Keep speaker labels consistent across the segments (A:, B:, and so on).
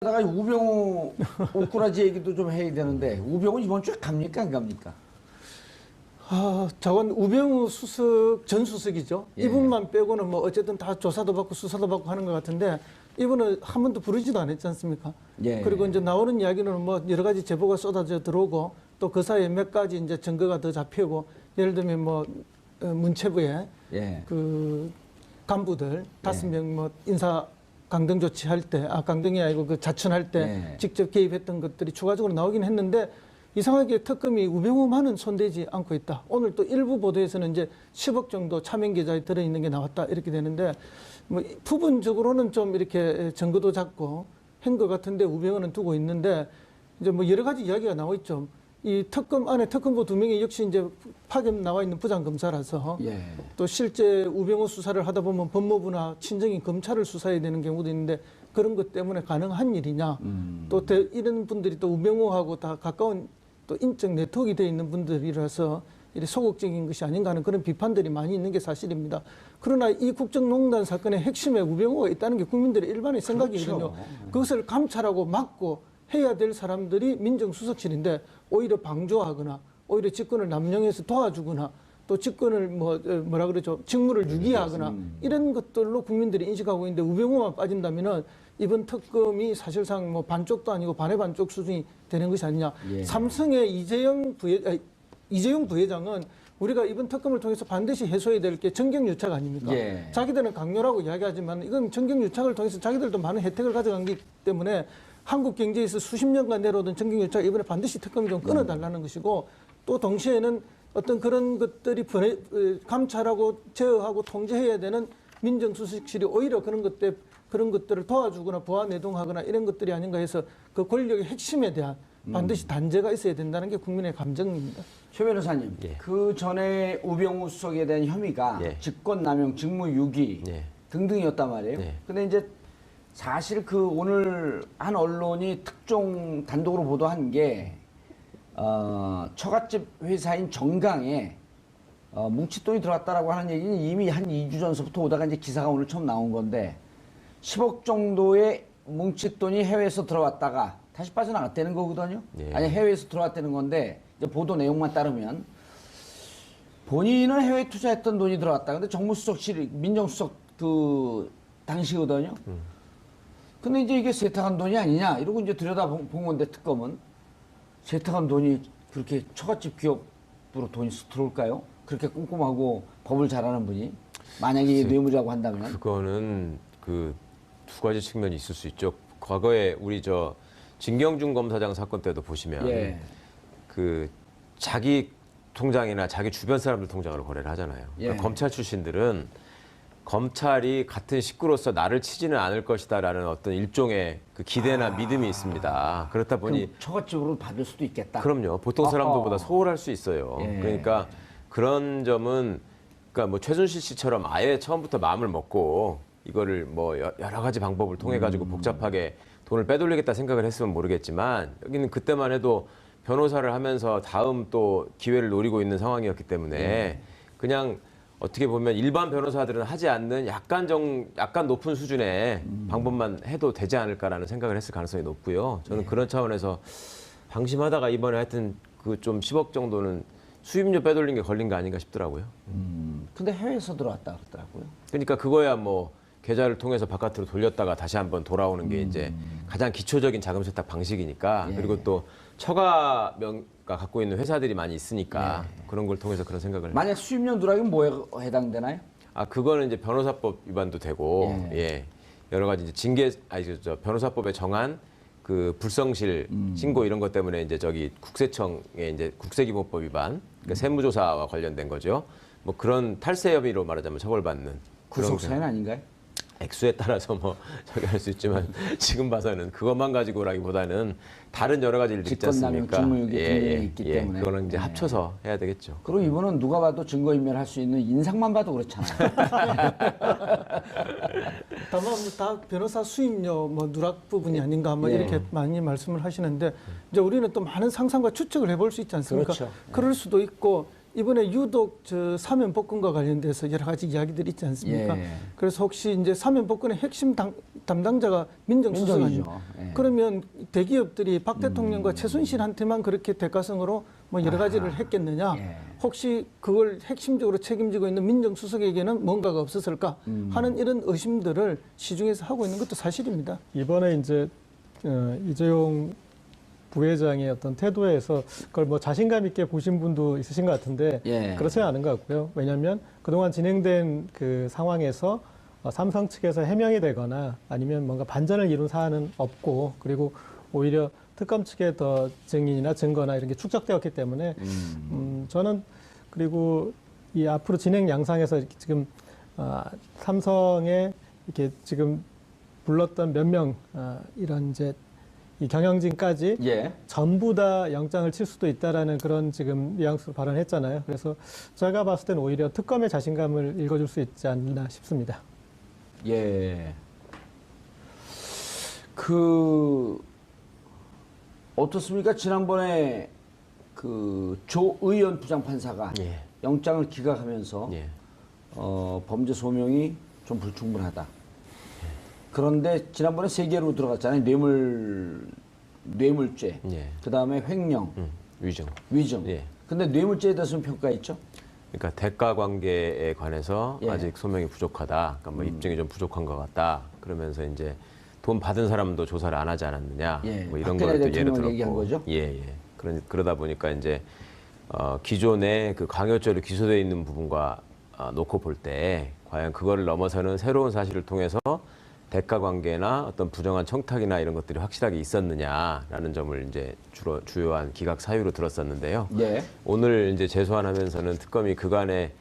A: 다가 우병우 옷꾸라지 얘기도 좀 해야 되는데 우병우 이번 주에 갑니까 안 갑니까?
B: 저건 우병우 수석 전 수석이죠.
A: 예.
B: 이분만 빼고는 뭐 어쨌든 다 조사도 받고 수사도 받고 하는 것 같은데 이분은 한 번도 부르지도 않았지 않습니까?
A: 예.
B: 그리고 이제 나오는 이야기는 뭐 여러 가지 제보가 쏟아져 들어오고 또 그 사이에 몇 가지 이제 증거가 더 잡히고 예를 들면 뭐 문체부의
A: 예.
B: 그 간부들 5명 뭐 인사 강등 조치할 때, 강등이 아니고 그 자천할 때
A: 예.
B: 직접 개입했던 것들이 추가적으로 나오긴 했는데 이상하게 특검이 우병우만은 손대지 않고 있다. 오늘 또 일부 보도에서는 이제 10억 정도 차명 계좌에 들어있는 게 나왔다 이렇게 되는데 뭐 부분적으로는 좀 이렇게 증거도 잡고 한 것 같은데 우병우는 두고 있는데 이제 뭐 여러 가지 이야기가 나와 있죠. 이 특검 안에 특검부 2명이 역시 이제 파견 나와 있는 부장검사라서
A: 예.
B: 또 실제 우병우 수사를 하다 보면 법무부나 친정인 검찰을 수사해야 되는 경우도 있는데 그런 것 때문에 가능한 일이냐. 또 이런 분들이 또 우병우하고 다 가까운 또 인적 네트워크가 되어 있는 분들이라서 이렇게 소극적인 것이 아닌가 하는 그런 비판들이 많이 있는 게 사실입니다. 그러나 이 국정농단 사건의 핵심에 우병우가 있다는 게 국민들의 일반의 생각이거든요.
A: 그렇죠.
B: 그것을 감찰하고 막고 해야 될 사람들이 민정수석실인데 오히려 방조하거나 오히려 직권을 남용해서 도와주거나 또 직권을 뭐라 그러죠, 직무를 유기하거나 이런 것들로 국민들이 인식하고 있는데 우병우만 빠진다면은 이번 특검이 사실상 뭐 반쪽도 아니고 반의 반쪽 수준이 되는 것이 아니냐.
A: 예.
B: 삼성의 이재용 부회장은 우리가 이번 특검을 통해서 반드시 해소해야 될 게 정경유착 아닙니까?
A: 예.
B: 자기들은 강요라고 이야기하지만 이건 정경유착을 통해서 자기들도 많은 혜택을 가져간 기 때문에 한국 경제에서 수십 년간 내려오던 정경유착 이번에 반드시 특검이 좀 끊어달라는 것이고 또 동시에는 어떤 그런 것들이 감찰하고 제어하고 통제해야 되는 민정수석실이 오히려 그런 것들을 도와주거나 부하내동하거나 이런 것들이 아닌가 해서 그 권력의 핵심에 대한 반드시 단죄가 있어야 된다는 게 국민의 감정입니다.
A: 최 변호사님,
C: 예.
A: 그 전에 우병우 수석에 대한 혐의가
C: 예.
A: 직권남용, 직무유기
C: 예.
A: 등등이었단 말이에요.
C: 예.
A: 근데 이제 사실 그 오늘 한 언론이 특종 단독으로 보도한 게 처갓집 회사인 정강에 뭉칫돈이 들어왔다라고 하는 얘기는 이미 한 2주 전서부터 오다가 이제 기사가 오늘 처음 나온 건데 10억 정도의 뭉칫돈이 해외에서 들어왔다가 다시 빠져나갔다는 거거든요.
C: 예.
A: 아니 해외에서 들어왔다는 건데 이제 보도 내용만 따르면 본인은 해외에 투자했던 돈이 들어왔다. 근데 정무수석실이 민정수석 그 당시거든요. 근데 이제 이게 세탁한 돈이 아니냐 이러고 이제 들여다본 건데 특검은 세탁한 돈이 그렇게 처갓집 기업으로 돈이 들어올까요? 그렇게 꼼꼼하고 법을 잘하는 분이 만약에 뇌물이라고 한다면
C: 그거는 그 두 가지 측면이 있을 수 있죠. 과거에 우리 진경준 검사장 사건 때도 보시면
A: 예.
C: 그 자기 통장이나 자기 주변 사람들 통장으로 거래를 하잖아요. 그러니까
A: 예.
C: 검찰 출신들은 검찰이 같은 식구로서 나를 치지는 않을 것이다라는 어떤 일종의 그 기대나 믿음이 있습니다. 그렇다 보니
A: 그럼 처갓집으로 받을 수도 있겠다.
C: 그럼요. 보통 사람들보다 소홀할 수 있어요.
A: 예.
C: 그러니까 그런 점은 그러니까 뭐 최순실 씨처럼 아예 처음부터 마음을 먹고 이거를 뭐 여러 가지 방법을 통해 가지고 복잡하게 돈을 빼돌리겠다 생각을 했으면 모르겠지만 여기는 그때만 해도 변호사를 하면서 다음 또 기회를 노리고 있는 상황이었기 때문에 그냥 어떻게 보면 일반 변호사들은 하지 않는 약간 높은 수준의 방법만 해도 되지 않을까라는 생각을 했을 가능성이 높고요. 저는 그런 차원에서 방심하다가 이번에 하여튼 그 좀 10억 정도는 수입료 빼돌린 게 걸린 거 아닌가 싶더라고요.
A: 근데 해외에서 들어왔다 그러더라고요.
C: 그러니까 그거야 뭐 계좌를 통해서 바깥으로 돌렸다가 다시 한번 돌아오는 게 이제 가장 기초적인 자금 세탁 방식이니까
A: 예.
C: 그리고 또 처가가 갖고 있는 회사들이 많이 있으니까 그런 걸 통해서 그런 생각을
A: 만약 수입료 누락이면 뭐에 해당되나요?
C: 그거는 이제 변호사법 위반도 되고 예. 여러 가지 이제 변호사법에 정한 그 불성실 신고 이런 것 때문에 이제 국세청의 이제 국세기본법 위반 그러니까 세무조사와 관련된 거죠. 뭐 그런 탈세 혐의로 말하자면 처벌받는
A: 구속사유는 아닌가요?
C: 액수에 따라서 뭐 저기 할 수 있지만 지금 봐서는 그것만 가지고라기보다는 다른 여러 가지 일들이 있지
A: 직권남용,
C: 않습니까?
A: 직무유기 등등이 있기 때문에.
C: 그거는 이제 합쳐서 해야 되겠죠.
A: 그리고 이분은 누가 봐도 증거인멸할 수 있는 인상만 봐도 그렇잖아요.
B: 다만 다 변호사 수임료 누락 부분이 아닌가
A: 예.
B: 이렇게 많이 말씀을 하시는데 이제 우리는 또 많은 상상과 추측을 해볼 수 있지 않습니까?
A: 그렇죠.
B: 그럴 수도 있고 이번에 유독 저 사면 복권과 관련돼서 여러 가지 이야기들이 있지 않습니까?
A: 예.
B: 그래서 혹시 이제 사면 복권의 핵심 담당자가 민정수석
A: 민정이죠.
B: 아닙니까?
A: 예.
B: 그러면 대기업들이 박 대통령과 최순실한테만 그렇게 대가성으로 뭐 여러 가지를 했겠느냐?
A: 예.
B: 혹시 그걸 핵심적으로 책임지고 있는 민정수석에게는 뭔가가 없었을까 하는 이런 의심들을 시중에서 하고 있는 것도 사실입니다.
D: 이번에 이제 이재용 부회장의 어떤 태도에서 그걸 뭐 자신감 있게 보신 분도 있으신 것 같은데
A: 예.
D: 그렇지는 않은 것 같고요. 왜냐하면 그동안 진행된 그 상황에서 삼성 측에서 해명이 되거나 아니면 뭔가 반전을 이룬 사안은 없고 그리고 오히려 특검 측에 더 증인이나 증거나 이런 게 축적되었기 때문에 저는 그리고 이 앞으로 진행 양상에서 이렇게 지금 삼성에 이렇게 지금 불렀던 몇 명 이런 이제 이 경영진까지
A: 예.
D: 전부 다 영장을 칠 수도 있다라는 그런 지금 뉘앙스로 발언했잖아요. 그래서 제가 봤을 때는 오히려 특검의 자신감을 읽어줄 수 있지 않나 싶습니다.
A: 예. 어떻습니까? 지난번에 그 조의원 부장판사가
C: 예.
A: 영장을 기각하면서
C: 예.
A: 범죄 소명이 좀 불충분하다. 그런데 지난번에 세 개로 들어갔잖아요. 뇌물죄,
C: 예.
A: 그 다음에 횡령,
C: 위증.
A: 위증.
C: 예.
A: 근데 뇌물죄에 대해서는 평가했죠?
C: 그러니까 대가 관계에 관해서
A: 예.
C: 아직 소명이 부족하다. 그러니까 뭐 입증이 좀 부족한 것 같다. 그러면서 이제 돈 받은 사람도 조사를 안 하지 않았느냐.
A: 예.
C: 뭐 이런
A: 박근혜
C: 걸 또 예를
A: 대통령
C: 들었고.
A: 얘기한 거죠?
C: 예, 예. 그러다 보니까 이제 기존에 그 강요죄로 기소되어 있는 부분과 놓고 볼 때 과연 그거를 넘어서는 새로운 사실을 통해서 대가 관계나 어떤 부정한 청탁이나 이런 것들이 확실하게 있었느냐라는 점을 이제 주요한 기각 사유로 들었었는데요.
A: 예.
C: 오늘 이제 재소환하면서는 특검이 그간에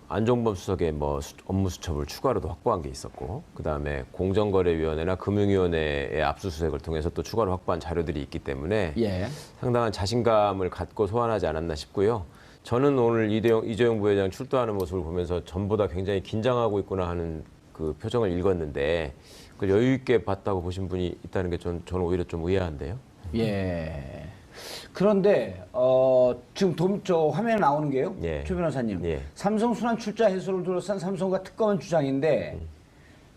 C: 안종범 수석의 뭐 업무 수첩을 추가로도 확보한 게 있었고, 그 다음에 공정거래위원회나 금융위원회의 압수수색을 통해서 또 추가로 확보한 자료들이 있기 때문에
A: 예.
C: 상당한 자신감을 갖고 소환하지 않았나 싶고요. 저는 오늘 이재용 부회장 출두하는 모습을 보면서 전보다 굉장히 긴장하고 있구나 하는 그 표정을 읽었는데 그 여유 있게 봤다고 보신 분이 있다는 게 저는 오히려 좀 의아한데요.
A: 예. 그런데 지금 저 화면에 나오는 게요.
C: 예.
A: 최 변호사님.
C: 예.
A: 삼성 순환 출자 해소를 둘러싼 삼성과 특검은 주장인데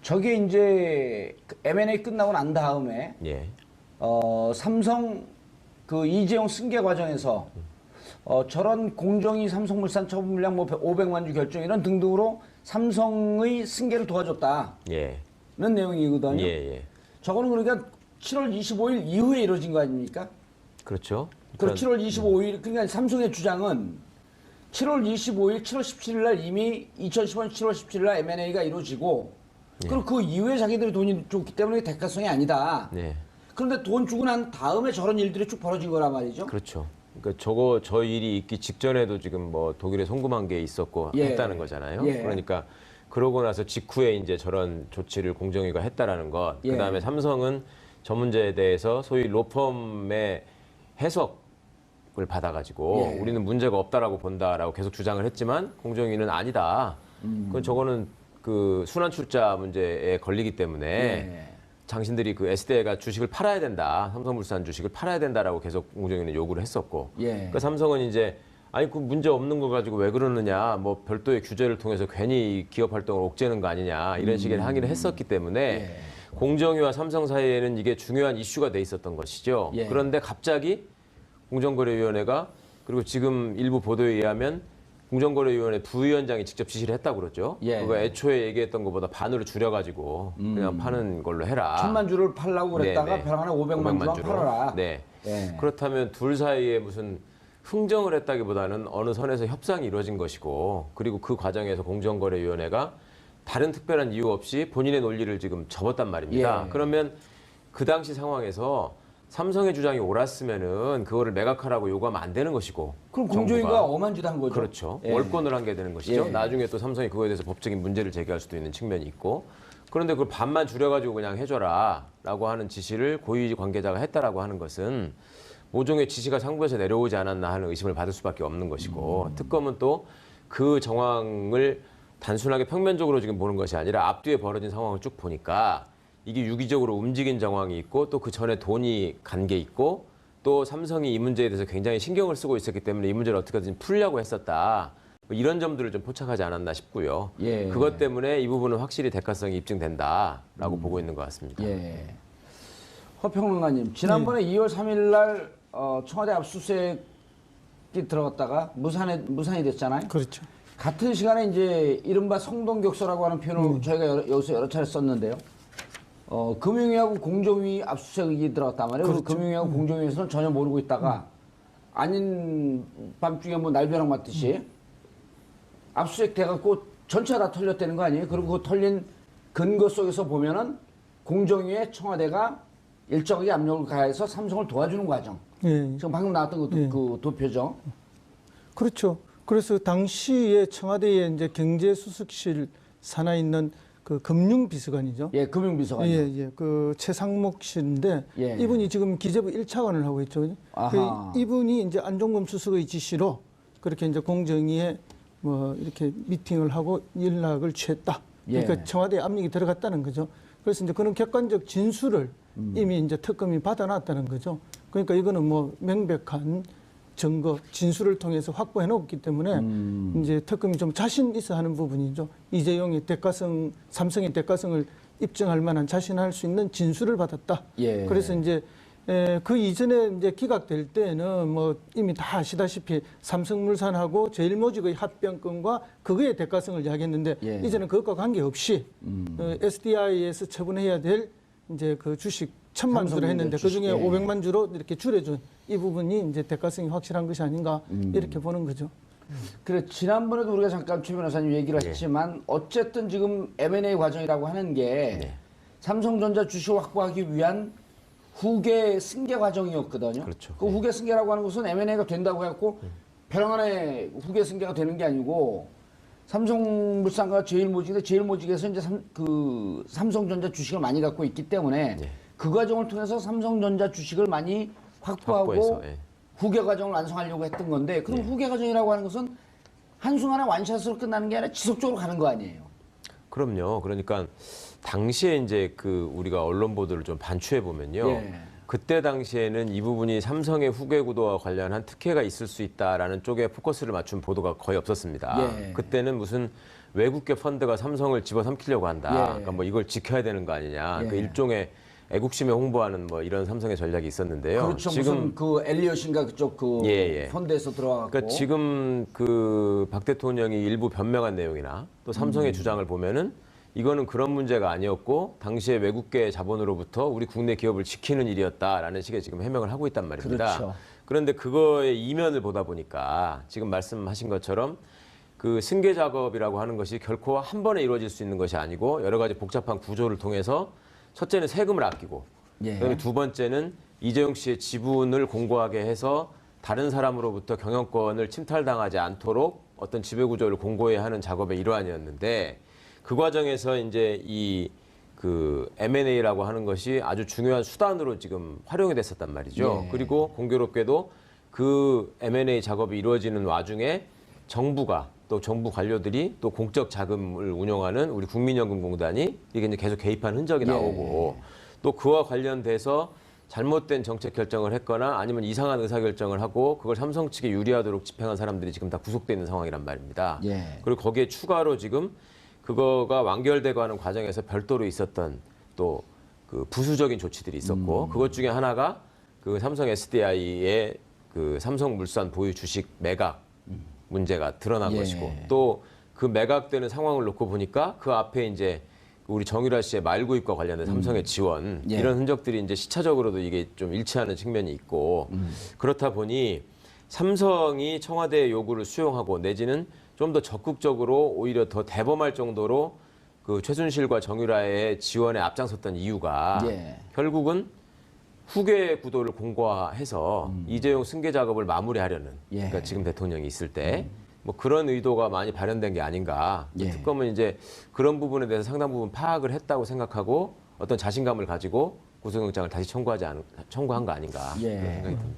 A: 저게 이제 M&A 끝나고 난 다음에
C: 예.
A: 삼성 그 이재용 승계 과정에서 저런 공정위 삼성물산 처분 물량 뭐 500만 주 결정 이런 등등으로 삼성의 승계를 도와줬다는
C: 예.
A: 내용이거든요.
C: 예. 예.
A: 저거는 그러니까 7월 25일 이후에 이루어진 거 아닙니까?
C: 그렇죠.
A: 그럼 7월 25일 그러니까 삼성의 주장은 7월 25일, 7월 17일 날 이미 2015년 7월 17일 날 M&A가 이루어지고 그리고 그 이후에 자기들이 돈이 줬기 때문에 대가성이 아니다.
C: 네.
A: 그런데 돈 주고 난 다음에 저런 일들이 쭉 벌어진 거란 말이죠.
C: 그렇죠. 그러니까 저 일이 있기 직전에도 지금 뭐 독일에 송금한 게 있었고
A: 예.
C: 했다는 거잖아요.
A: 예.
C: 그러니까 그러고 나서 직후에 이제 저런 조치를 공정위가 했다라는 것.
A: 예.
C: 그다음에 삼성은 저 문제에 대해서 소위 로펌의 해석을 받아가지고
A: 예.
C: 우리는 문제가 없다라고 본다라고 계속 주장을 했지만 공정위는 아니다. 그건 저거는 그 순환 출자 문제에 걸리기 때문에
A: 예.
C: 당신들이 그 SDI가 주식을 팔아야 된다. 삼성물산 주식을 팔아야 된다라고 계속 공정위는 요구를 했었고.
A: 예.
C: 그러니까 삼성은 이제 아니 그 문제 없는 거 가지고 왜 그러느냐. 뭐 별도의 규제를 통해서 괜히 기업 활동을 옥죄는 거 아니냐. 이런 식의 항의를 했었기 때문에
A: 예.
C: 공정위와 삼성 사이에는 이게 중요한 이슈가 돼 있었던 것이죠.
A: 예.
C: 그런데 갑자기 공정거래위원회가 그리고 지금 일부 보도에 의하면 공정거래위원회 부위원장이 직접 지시를 했다고 그러죠.
A: 예.
C: 그거 애초에 얘기했던 것보다 반으로 줄여가지고 그냥 파는 걸로 해라.
A: 1000만 주를 팔라고 그랬다가
C: 네.
A: 벼랑 하나 500만 주만
C: 주로.
A: 팔아라.
C: 네.
A: 예.
C: 그렇다면 둘 사이에 무슨 흥정을 했다기보다는 어느 선에서 협상이 이루어진 것이고 그리고 그 과정에서 공정거래위원회가 다른 특별한 이유 없이 본인의 논리를 지금 접었단 말입니다.
A: 예.
C: 그러면 그 당시 상황에서 삼성의 주장이 옳았으면은 그거를 매각하라고 요구하면 안 되는 것이고
A: 그럼 공정위가
C: 정부가.
A: 엄한짓한 거죠.
C: 그렇죠.
A: 예.
C: 월권을 한 게 되는 것이죠.
A: 예.
C: 나중에 또 삼성이 그거에 대해서 법적인 문제를 제기할 수도 있는 측면이 있고 그런데 그걸 반만 줄여가지고 그냥 해줘라라고 하는 지시를 고위 관계자가 했다라고 하는 것은 모종의 지시가 상부에서 내려오지 않았나 하는 의심을 받을 수밖에 없는 것이고 특검은 또 그 정황을 단순하게 평면적으로 지금 보는 것이 아니라 앞뒤에 벌어진 상황을 쭉 보니까 이게 유기적으로 움직인 정황이 있고 또 그 전에 돈이 간 게 있고 또 또 삼성이 이 문제에 대해서 굉장히 신경을 쓰고 있었기 때문에 이 문제를 어떻게든 풀려고 했었다. 뭐 이런 점들을 좀 포착하지 않았나 싶고요.
A: 예.
C: 그것 때문에 이 부분은 확실히 대가성이 입증된다라고 보고 있는 것 같습니다.
A: 예. 허평론가님, 지난번에 2월 3일 날 청와대 압수수색이 들어갔다가 무산이 됐잖아요.
B: 그렇죠.
A: 같은 시간에 이제 이른바 성동격서라고 하는 표현을 저희가 여기서 여러 차례 썼는데요. 금융위하고 공정위 압수수색이 들어갔단 말이에요. 그렇죠. 금융위하고 공정위에서는 전혀 모르고 있다가 아닌 밤중에 뭐 날벼락 맞듯이 압수수색 돼갖고 전체가 다 털렸다는 거 아니에요? 그리고 그 털린 근거 속에서 보면은 공정위에 청와대가 일정하게 압력을 가해서 삼성을 도와주는 과정.
B: 예.
A: 지금 방금 나왔던 것도
B: 예.
A: 그 도표죠.
B: 그렇죠. 그래서 당시에 청와대에 이제 경제수석실 산하에 있는 그 금융비서관이죠.
A: 예, 금융비서관이요.
B: 예. 그 최상목 씨인데
A: 예.
B: 이분이 지금 기재부 1차관을 하고 있죠.
A: 아하.
B: 이분이 이제 안종범 수석의 지시로 그렇게 이제 공정위에 뭐 이렇게 미팅을 하고 연락을 취했다. 그러니까
A: 예.
B: 청와대에 압력이 들어갔다는 거죠. 그래서 이제 그런 객관적 진술을 이미 이제 특검이 받아놨다는 거죠. 그러니까 이거는 뭐 명백한 증거, 진술을 통해서 확보해 놓았기 때문에 이제 특검이 좀 자신 있어 하는 부분이죠. 이재용이 삼성의 대가성을 입증할 만한 자신할 수 있는 진술을 받았다.
A: 예.
B: 그래서 이제 그 이전에 이제 기각될 때는 뭐 이미 다 아시다시피 삼성물산하고 제일모직의 합병권과 그거의 대가성을 이야기했는데
A: 예.
B: 이제는 그것과 관계없이 SDI에서 처분해야 될 이제 그 주식 1,000만 주로 했는데 그 중에
A: 예.
B: 500만 주로 이렇게 줄여준 이 부분이 이제 대가성이 확실한 것이 아닌가 이렇게 보는 거죠.
A: 그래 지난번에도 우리가 잠깐 최 변호사님 얘기를
C: 예.
A: 했지만 어쨌든 지금 M&A 과정이라고 하는 게
C: 네.
A: 삼성전자 주식을 확보하기 위한 후계 승계 과정이었거든요.
C: 그렇죠.
A: 그 후계 승계라고 하는 것은 M&A가 된다고 해갖고 벼랑안에 후계 승계가 되는 게 아니고 삼성물산과 제일모직인데 제일모직에서 이제 삼성전자 주식을 많이 갖고 있기 때문에
C: 네.
A: 그 과정을 통해서 삼성전자 주식을 많이 확보하고
C: 확보해서, 예.
A: 후계 과정을 완성하려고 했던 건데 그럼 후계 과정이라고 하는 것은 한순간에 완샷으로 끝나는 게 아니라 지속적으로 가는 거 아니에요?
C: 그럼요. 그러니까 당시에 이제 그 우리가 언론 보도를 좀 반추해 보면요.
A: 예.
C: 그때 당시에는 이 부분이 삼성의 후계 구도와 관련한 특혜가 있을 수 있다라는 쪽에 포커스를 맞춘 보도가 거의 없었습니다.
A: 예.
C: 그때는 무슨 외국계 펀드가 삼성을 집어삼키려고 한다.
A: 예.
C: 그러니까 뭐 이걸 지켜야 되는 거 아니냐.
A: 예.
C: 그 일종의 애국심에 홍보하는 뭐 이런 삼성의 전략이 있었는데요.
A: 그렇죠. 무슨 그 엘리엇인가 그쪽 그
C: 예.
A: 펀드에서 들어가고.
C: 그러니까 지금 그 박 대통령이 일부 변명한 내용이나 또 삼성의 주장을 보면은 이거는 그런 문제가 아니었고 당시에 외국계 자본으로부터 우리 국내 기업을 지키는 일이었다라는 식의 지금 해명을 하고 있단 말입니다.
A: 그렇죠.
C: 그런데 그거의 이면을 보다 보니까 지금 말씀하신 것처럼 그 승계 작업이라고 하는 것이 결코 한 번에 이루어질 수 있는 것이 아니고 여러 가지 복잡한 구조를 통해서 첫째는 세금을 아끼고
A: 예.
C: 그다음에 두 번째는 이재용 씨의 지분을 공고하게 해서 다른 사람으로부터 경영권을 침탈당하지 않도록 어떤 지배구조를 공고히 하는 작업의 일환이었는데 그 과정에서 이제 이 그 M&A라고 하는 것이 아주 중요한 수단으로 지금 활용이 됐었단 말이죠.
A: 예.
C: 그리고 공교롭게도 그 M&A 작업이 이루어지는 와중에 정부가 또 정부 관료들이 또 공적 자금을 운영하는 우리 국민연금공단이 이게 이제 계속 개입한 흔적이 나오고 또 그와 관련돼서 잘못된 정책 결정을 했거나 아니면 이상한 의사 결정을 하고 그걸 삼성 측에 유리하도록 집행한 사람들이 지금 다 구속돼 있는 상황이란 말입니다.
A: 예.
C: 그리고 거기에 추가로 지금 그거가 완결되고 하는 과정에서 별도로 있었던 또 그 부수적인 조치들이 있었고 그것 중에 하나가 그 삼성 SDI의 그 삼성물산 보유 주식 매각 문제가 드러난
A: 예.
C: 것이고 또 그 매각되는 상황을 놓고 보니까 그 앞에 이제 우리 정유라 씨의 말구입과 관련된 삼성의 지원
A: 예.
C: 이런 흔적들이 이제 시차적으로도 이게 좀 일치하는 측면이 있고 그렇다 보니 삼성이 청와대의 요구를 수용하고 내지는 좀 더 적극적으로 오히려 더 대범할 정도로 그 최순실과 정유라의 지원에 앞장섰던 이유가
A: 예.
C: 결국은 후계 구도를 공고화해서 이재용 승계 작업을 마무리하려는
A: 예.
C: 그러니까 지금 대통령이 있을 때 뭐 그런 의도가 많이 발현된 게 아닌가.
A: 예.
C: 특검은 이제 그런 부분에 대해서 상당 부분 파악을 했다고 생각하고 어떤 자신감을 가지고 구속영장을 다시 청구한 거 아닌가
A: 예.
C: 그런 생각이 듭니다.